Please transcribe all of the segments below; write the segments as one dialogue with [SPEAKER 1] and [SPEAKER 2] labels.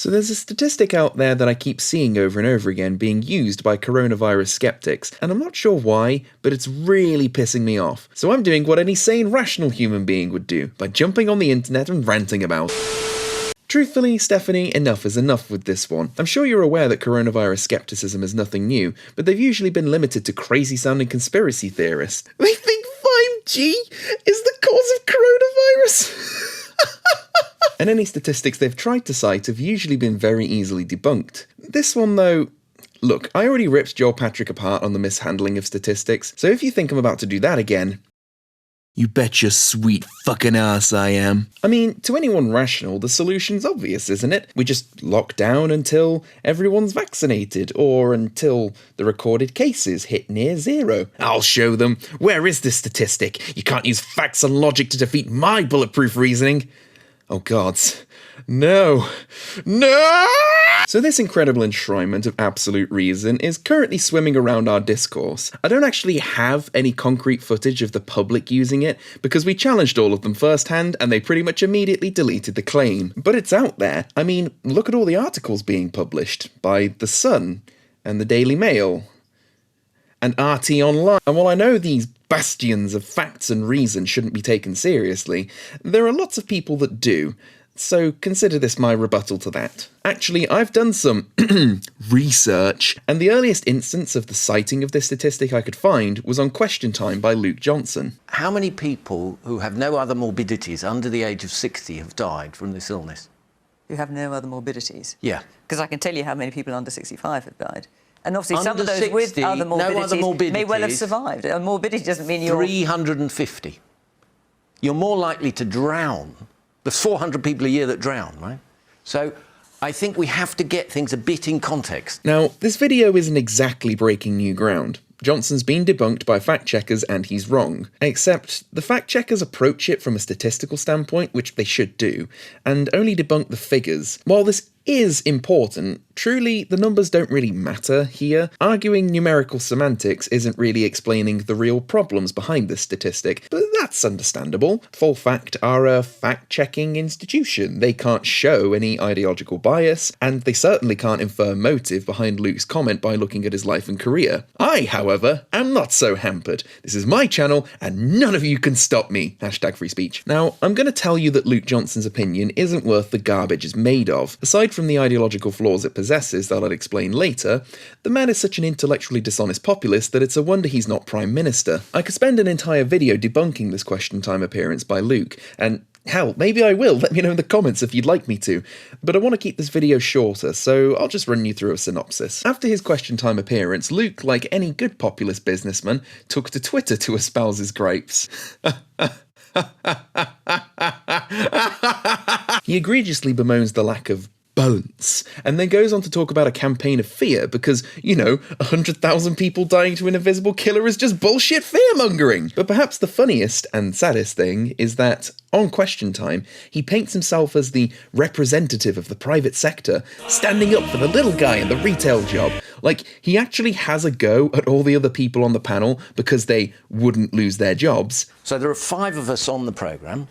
[SPEAKER 1] So there's a statistic out there that I keep seeing over and over again being used by coronavirus skeptics, and I'm not sure why, but it's really pissing me off. So I'm doing what any sane, rational human being would do, by jumping on the internet and ranting about it. Truthfully, Stephanie, enough is enough with this one. I'm sure you're aware that coronavirus skepticism is nothing new, but they've usually been limited to crazy-sounding conspiracy theorists. They think 5G is the cause of coronavirus! And any statistics they've tried to cite have usually been very easily debunked. This one, though, look, I already ripped Joel Patrick apart on the mishandling of statistics, so if you think I'm about to do that again, you bet your sweet fucking ass I am. I mean, to anyone rational, the solution's obvious, isn't it? We just lock down until everyone's vaccinated, or until the recorded cases hit near zero. I'll show them. Where is this statistic? You can't use facts and logic to defeat my bulletproof reasoning. Oh gods. No. No! So this incredible enshrinement of absolute reason is currently swimming around our discourse. I don't actually have any concrete footage of the public using it, because we challenged all of them firsthand and they pretty much immediately deleted the claim. But it's out there. I mean, look at all the articles being published by The Sun and the Daily Mail and RT Online. And while I know these bastions of facts and reason shouldn't be taken seriously, there are lots of people that do, so consider this my rebuttal to that. Actually, I've done some research, and the earliest instance of the citing of this statistic I could find was on Question Time by Luke Johnson.
[SPEAKER 2] How many people who have no other morbidities under the age of 60 have died from this illness?
[SPEAKER 3] Who have no other morbidities?
[SPEAKER 2] Yeah.
[SPEAKER 3] Because I can tell you how many people under 65 have died. And obviously
[SPEAKER 2] Under
[SPEAKER 3] some of those
[SPEAKER 2] 60,
[SPEAKER 3] with other morbidities,
[SPEAKER 2] no other morbidities
[SPEAKER 3] may well have survived. A morbidity doesn't mean you're...
[SPEAKER 2] 350. You're more likely to drown. There's 400 people a year that drown, right? So I think we have to get things a bit in context.
[SPEAKER 1] Now, this video isn't exactly breaking new ground. Johnson's been debunked by fact-checkers and he's wrong. Except the fact-checkers approach it from a statistical standpoint, which they should do, and only debunk the figures. While this is important, truly the numbers don't really matter here. Arguing numerical semantics isn't really explaining the real problems behind this statistic, but that's understandable. Full Fact are a fact-checking institution. They can't show any ideological bias, and they certainly can't infer motive behind Luke's comment by looking at his life and career. I, however, am not so hampered. This is my channel, and none of you can stop me. #free speech. Now, I'm going to tell you that Luke Johnson's opinion isn't worth the garbage it's made of. Aside from the ideological flaws it possesses that I'll explain later, the man is such an intellectually dishonest populist that it's a wonder he's not Prime Minister. I could spend an entire video debunking this Question Time appearance by Luke, and hell, maybe I will, let me know in the comments if you'd like me to, but I want to keep this video shorter, so I'll just run you through a synopsis. After his Question Time appearance, Luke, like any good populist businessman, took to Twitter to espouse his gripes. He egregiously bemoans the lack of balance, and then goes on to talk about a campaign of fear because, 100,000 people dying to an invisible killer is just bullshit fear-mongering. But perhaps the funniest and saddest thing is that, on Question Time, he paints himself as the representative of the private sector, standing up for the little guy in the retail job. Like, he actually has a go at all the other people on the panel because they wouldn't lose their jobs.
[SPEAKER 2] So there are 5 of us on the programme,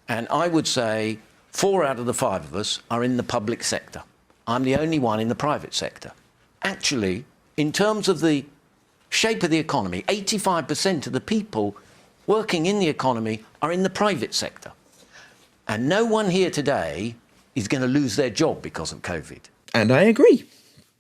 [SPEAKER 2] and I would say 4 out of the 5 of us are in the public sector. I'm the only one in the private sector. Actually, in terms of the shape of the economy, 85% of the people working in the economy are in the private sector. And no one here today is going to lose their job because of COVID.
[SPEAKER 1] And I agree.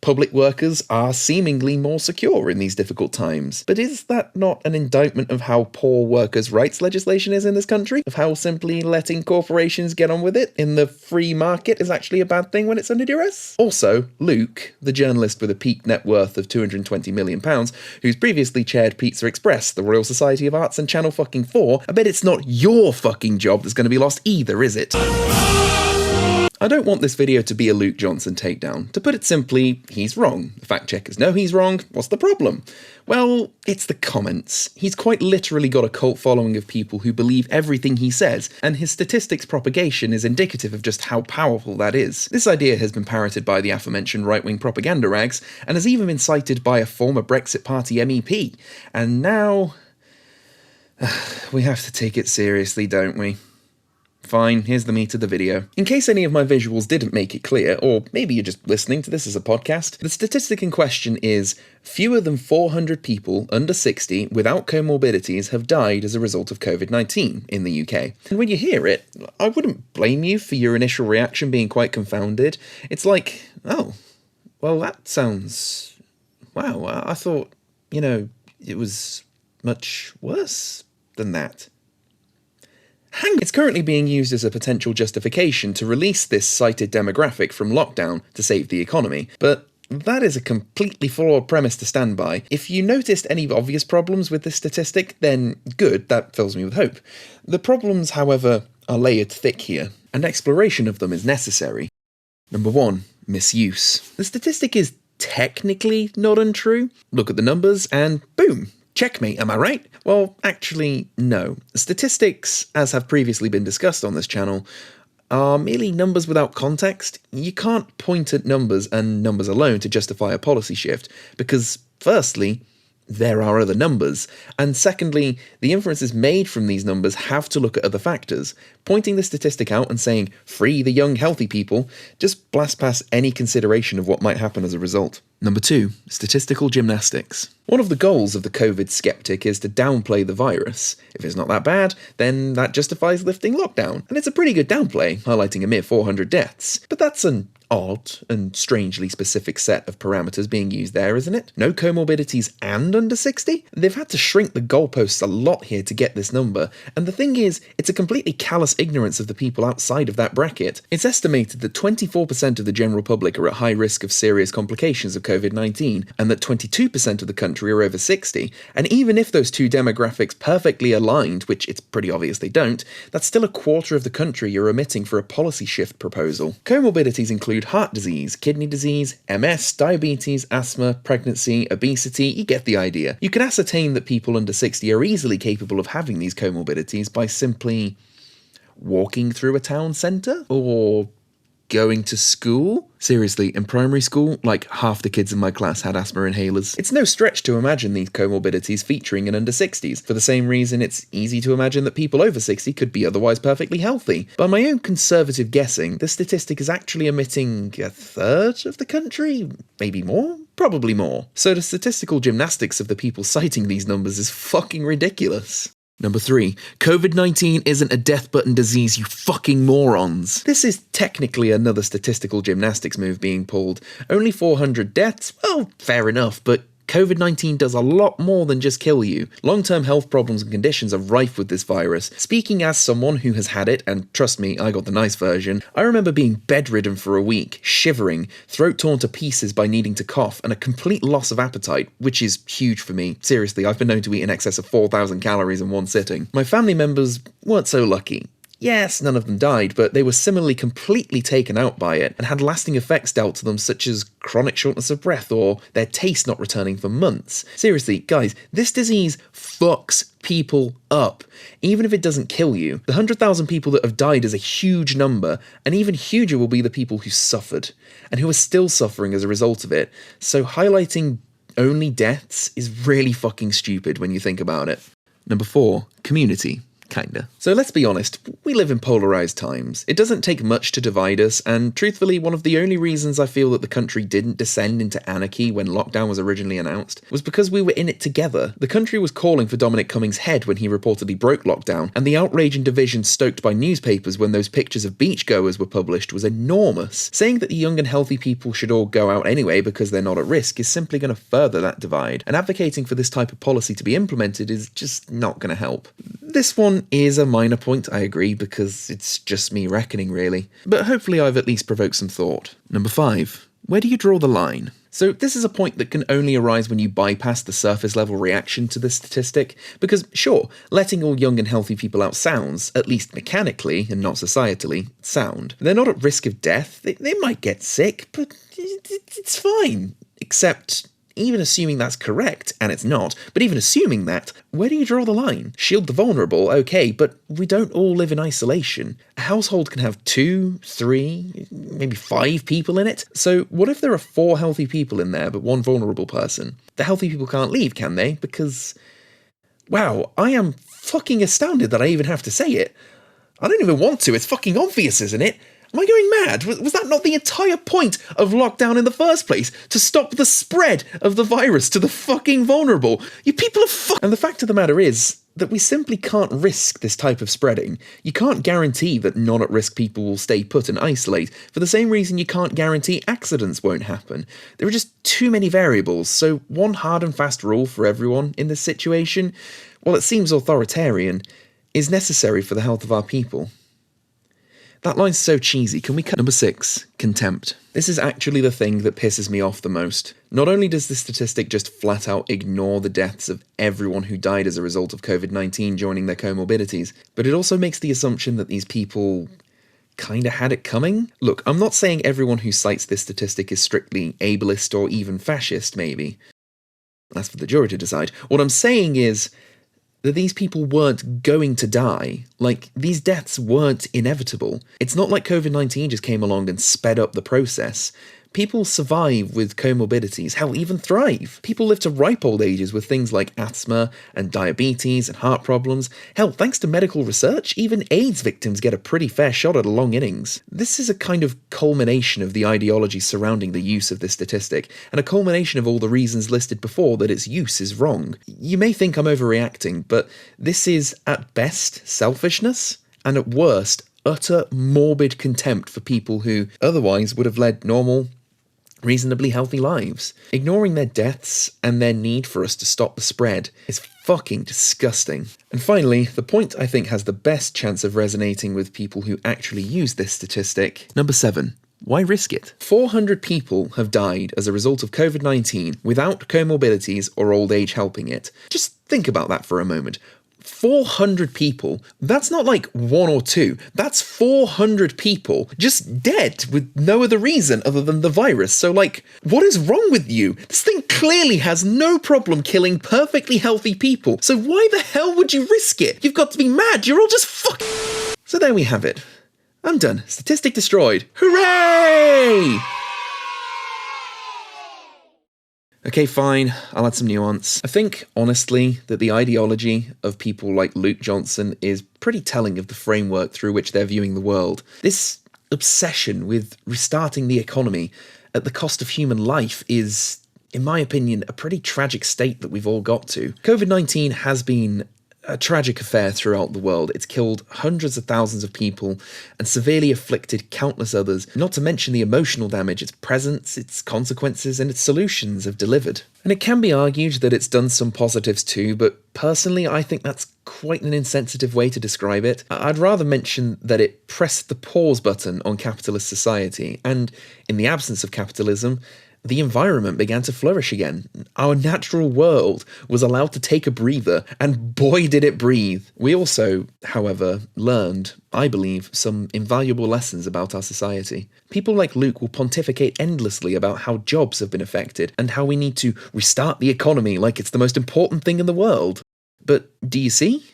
[SPEAKER 1] Public workers are seemingly more secure in these difficult times. But is that not an indictment of how poor workers' rights legislation is in this country? Of how simply letting corporations get on with it in the free market is actually a bad thing when it's under duress? Also, Luke, the journalist with a peak net worth of £220 million, who's previously chaired Pizza Express, the Royal Society of Arts and Channel fucking 4, I bet it's not your fucking job that's going to be lost either, is it? I don't want this video to be a Luke Johnson takedown. To put it simply, he's wrong. The fact checkers know he's wrong. What's the problem? Well, it's the comments. He's quite literally got a cult following of people who believe everything he says, and his statistics propagation is indicative of just how powerful that is. This idea has been parroted by the aforementioned right-wing propaganda rags, and has even been cited by a former Brexit Party MEP. And now we have to take it seriously, don't we? Fine, here's the meat of the video. In case any of my visuals didn't make it clear, or maybe you're just listening to this as a podcast, the statistic in question is fewer than 400 people under 60 without comorbidities have died as a result of Covid-19 in the UK. And when you hear it, I wouldn't blame you for your initial reaction being quite confounded. It's like, oh, well that sounds... wow, I thought, it was much worse than that. It's currently being used as a potential justification to release this cited demographic from lockdown to save the economy, but that is a completely flawed premise to stand by. If you noticed any obvious problems with this statistic, then good, that fills me with hope. The problems, however, are layered thick here, and exploration of them is necessary. Number 1. Misuse. The statistic is technically not untrue. Look at the numbers and boom! Checkmate, am I right? Well, actually, no. Statistics, as have previously been discussed on this channel, are merely numbers without context. You can't point at numbers and numbers alone to justify a policy shift, because, firstly, there are other numbers, and secondly, the inferences made from these numbers have to look at other factors. Pointing the statistic out and saying, free the young healthy people, just blasts past any consideration of what might happen as a result. Number 2. Statistical Gymnastics. One of the goals of the COVID skeptic is to downplay the virus. If it's not that bad, then that justifies lifting lockdown. And it's a pretty good downplay, highlighting a mere 400 deaths. But that's an odd and strangely specific set of parameters being used there, isn't it? No comorbidities and under 60? They've had to shrink the goalposts a lot here to get this number, and the thing is, it's a completely callous ignorance of the people outside of that bracket. It's estimated that 24% of the general public are at high risk of serious complications of Covid-19, and that 22% of the country are over 60, and even if those two demographics perfectly aligned, which it's pretty obvious they don't, that's still a quarter of the country you're omitting for a policy shift proposal. Comorbidities include heart disease, kidney disease, MS, diabetes, asthma, pregnancy, obesity, you get the idea. You can ascertain that people under 60 are easily capable of having these comorbidities by simply walking through a town centre or going to school. Seriously, in primary school, like half the kids in my class had asthma inhalers. It's no stretch to imagine these comorbidities featuring in under 60s. For the same reason, it's easy to imagine that people over 60 could be otherwise perfectly healthy. By my own conservative guessing, this statistic is actually omitting a third of the country? Maybe more? Probably more. So the statistical gymnastics of the people citing these numbers is fucking ridiculous. Number 3. Covid-19 isn't a death button disease, you fucking morons. This is technically another statistical gymnastics move being pulled. Only 400 deaths? Well, fair enough, but Covid-19 does a lot more than just kill you. Long-term health problems and conditions are rife with this virus. Speaking as someone who has had it, and trust me, I got the nice version, I remember being bedridden for a week, shivering, throat torn to pieces by needing to cough, and a complete loss of appetite, which is huge for me. Seriously, I've been known to eat in excess of 4,000 calories in one sitting. My family members weren't so lucky. Yes, none of them died, but they were similarly completely taken out by it and had lasting effects dealt to them such as chronic shortness of breath or their taste not returning for months. Seriously, guys, this disease fucks people up. Even if it doesn't kill you, the 100,000 people that have died is a huge number, and even huger will be the people who suffered and who are still suffering as a result of it. So highlighting only deaths is really fucking stupid when you think about it. Number 4, community. Kinda. So let's be honest, we live in polarised times. It doesn't take much to divide us, and truthfully, one of the only reasons I feel that the country didn't descend into anarchy when lockdown was originally announced was because we were in it together. The country was calling for Dominic Cummings' head when he reportedly broke lockdown, and the outrage and division stoked by newspapers when those pictures of beachgoers were published was enormous. Saying that the young and healthy people should all go out anyway because they're not at risk is simply going to further that divide, and advocating for this type of policy to be implemented is just not going to help. This one is a minor point, I agree, because it's just me reckoning really, but hopefully I've at least provoked some thought. Number 5. Where do you draw the line? So this is a point that can only arise when you bypass the surface level reaction to this statistic, because sure, letting all young and healthy people out sounds, at least mechanically and not societally, sound. They're not at risk of death, they might get sick, but it's fine. Except, even assuming that's correct, and it's not, but even assuming that, where do you draw the line? Shield the vulnerable, okay, but we don't all live in isolation. A household can have 2, 3, maybe 5 people in it. So what if there are 4 healthy people in there, but 1 vulnerable person? The healthy people can't leave, can they? Because, wow, I am fucking astounded that I even have to say it. I don't even want to. It's fucking obvious, isn't it? Am I going mad? Was that not the entire point of lockdown in the first place? To stop the spread of the virus to the fucking vulnerable? You people are And the fact of the matter is that we simply can't risk this type of spreading. You can't guarantee that non-at-risk people will stay put and isolate, for the same reason you can't guarantee accidents won't happen. There are just too many variables, so one hard and fast rule for everyone in this situation, while it seems authoritarian, is necessary for the health of our people. That line's so cheesy, can we cut? Number 6, contempt. This is actually the thing that pisses me off the most. Not only does this statistic just flat out ignore the deaths of everyone who died as a result of COVID-19 joining their comorbidities, but it also makes the assumption that these people kinda had it coming? Look, I'm not saying everyone who cites this statistic is strictly ableist or even fascist, maybe. That's for the jury to decide. What I'm saying is that these people weren't going to die. Like, these deaths weren't inevitable. It's not like COVID-19 just came along and sped up the process. People survive with comorbidities, hell, even thrive. People live to ripe old ages with things like asthma and diabetes and heart problems. Hell, thanks to medical research, even AIDS victims get a pretty fair shot at a long innings. This is a kind of culmination of the ideology surrounding the use of this statistic, and a culmination of all the reasons listed before that its use is wrong. You may think I'm overreacting, but this is, at best, selfishness, and at worst, utter morbid contempt for people who otherwise would have led normal, reasonably healthy lives. Ignoring their deaths and their need for us to stop the spread is fucking disgusting. And finally, the point I think has the best chance of resonating with people who actually use this statistic. Number 7. Why risk it? 400 people have died as a result of COVID-19 without comorbidities or old age helping it. Just think about that for a moment. 400 people. That's not like 1 or 2. That's 400 people just dead with no other reason other than the virus. So, like, what is wrong with you? This thing clearly has no problem killing perfectly healthy people. So why the hell would you risk it? You've got to be mad. You're all just So there we have it. I'm done. Statistic destroyed. Hooray! Okay, fine, I'll add some nuance. I think, honestly, that the ideology of people like Luke Johnson is pretty telling of the framework through which they're viewing the world. This obsession with restarting the economy at the cost of human life is, in my opinion, a pretty tragic state that we've all got to. COVID-19 has been a tragic affair throughout the world. It's killed hundreds of thousands of people and severely afflicted countless others, not to mention the emotional damage its presence, its consequences, and its solutions have delivered. And it can be argued that it's done some positives too, but personally I think that's quite an insensitive way to describe it. I'd rather mention that it pressed the pause button on capitalist society, and in the absence of capitalism, the environment began to flourish again. Our natural world was allowed to take a breather, and boy did it breathe. We also, however, learned, I believe, some invaluable lessons about our society. People like Luke will pontificate endlessly about how jobs have been affected, and how we need to restart the economy like it's the most important thing in the world. But do you see?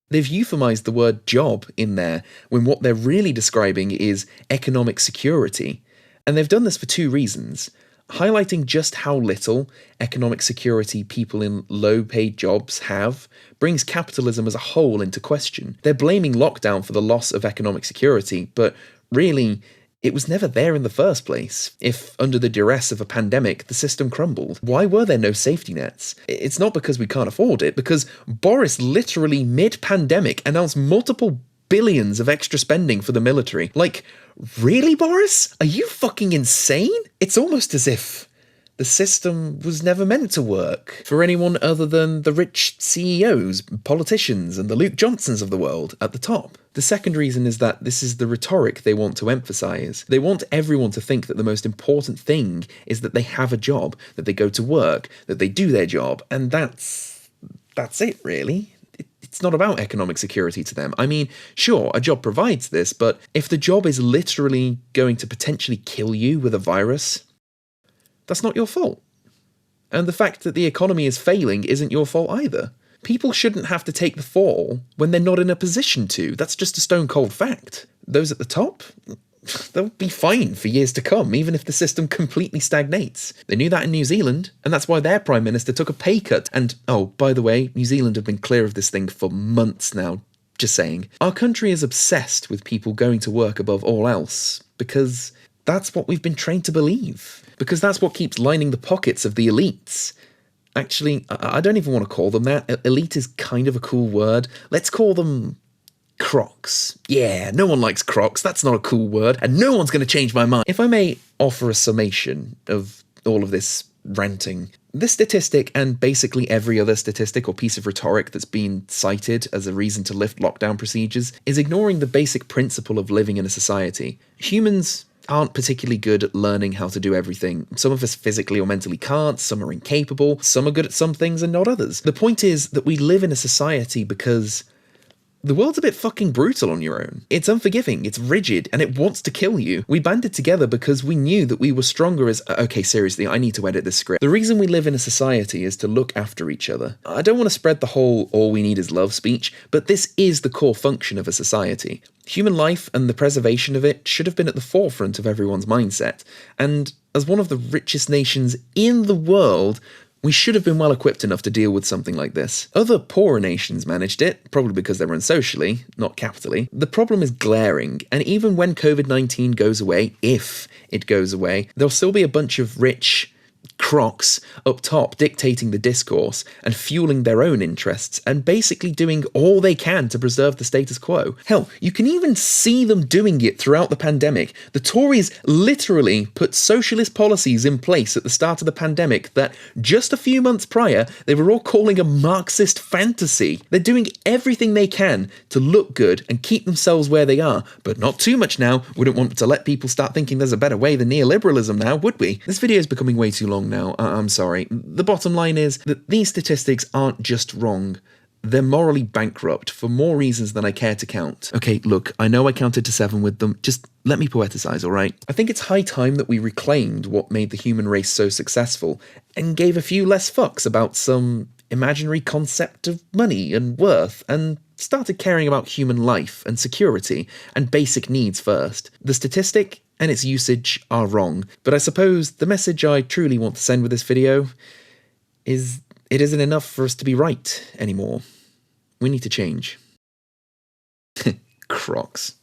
[SPEAKER 1] They've euphemized the word job in there, when what they're really describing is economic security. And they've done this for 2 reasons. Highlighting just how little economic security people in low-paid jobs have brings capitalism as a whole into question. They're blaming lockdown for the loss of economic security, but really, it was never there in the first place. If, under the duress of a pandemic, the system crumbled, why were there no safety nets? It's not because we can't afford it, because Boris literally mid-pandemic announced multiple billions of extra spending for the military. Like, really, Boris? Are you fucking insane? It's almost as if the system was never meant to work for anyone other than the rich CEOs, politicians, and the Luke Johnsons of the world at the top. The second reason is that this is the rhetoric they want to emphasize. They want everyone to think that the most important thing is that they have a job, that they go to work, that they do their job, and that's it, really. It's not about economic security to them. I mean, sure, a job provides this, but if the job is literally going to potentially kill you with a virus, that's not your fault. And the fact that the economy is failing isn't your fault either. People shouldn't have to take the fall when they're not in a position to. That's just a stone cold fact. Those at the top, they'll be fine for years to come, even if the system completely stagnates. They knew that in New Zealand, and that's why their Prime Minister took a pay cut. And, oh, by the way, New Zealand have been clear of this thing for months now. Just saying. Our country is obsessed with people going to work above all else because that's what we've been trained to believe. Because that's what keeps lining the pockets of the elites. Actually, I don't even want to call them that. Elite is kind of a cool word. Let's call them crocs. Yeah, no one likes crocs. That's not a cool word. And no one's going to change my mind. If I may offer a summation of all of this ranting. This statistic, and basically every other statistic or piece of rhetoric that's been cited as a reason to lift lockdown procedures, is ignoring the basic principle of living in a society. Humans aren't particularly good at learning how to do everything. Some of us physically or mentally can't, some are incapable, some are good at some things and not others. The point is that we live in a society because the world's a bit fucking brutal on your own. It's unforgiving, it's rigid, and it wants to kill you. We banded together because we knew that we were stronger as— okay, seriously, I need to edit this script. The reason we live in a society is to look after each other. I don't want to spread the whole all we need is love speech, but this is the core function of a society. Human life and the preservation of it should have been at the forefront of everyone's mindset. And as one of the richest nations in the world, we should have been well equipped enough to deal with something like this. Other poorer nations managed it, probably because they run socially, not capitally. The problem is glaring, and even when COVID-19 goes away, if it goes away, there'll still be a bunch of rich crocs up top dictating the discourse and fueling their own interests and basically doing all they can to preserve the status quo. Hell, you can even see them doing it throughout the pandemic. The Tories literally put socialist policies in place at the start of the pandemic that just a few months prior they were all calling a Marxist fantasy. They're doing everything they can to look good and keep themselves where they are, but not too much now. Wouldn't want to let people start thinking there's a better way than neoliberalism now, would we? This video is becoming way too long now. I'm sorry. The bottom line is that these statistics aren't just wrong. They're morally bankrupt for more reasons than I care to count. Okay, look, I know I counted to 7 with them. Just let me poeticize, alright? I think it's high time that we reclaimed what made the human race so successful and gave a few less fucks about some imaginary concept of money and worth and started caring about human life and security and basic needs first. The statistic and its usage are wrong, but I suppose the message I truly want to send with this video is it isn't enough for us to be right anymore. We need to change. Crocs.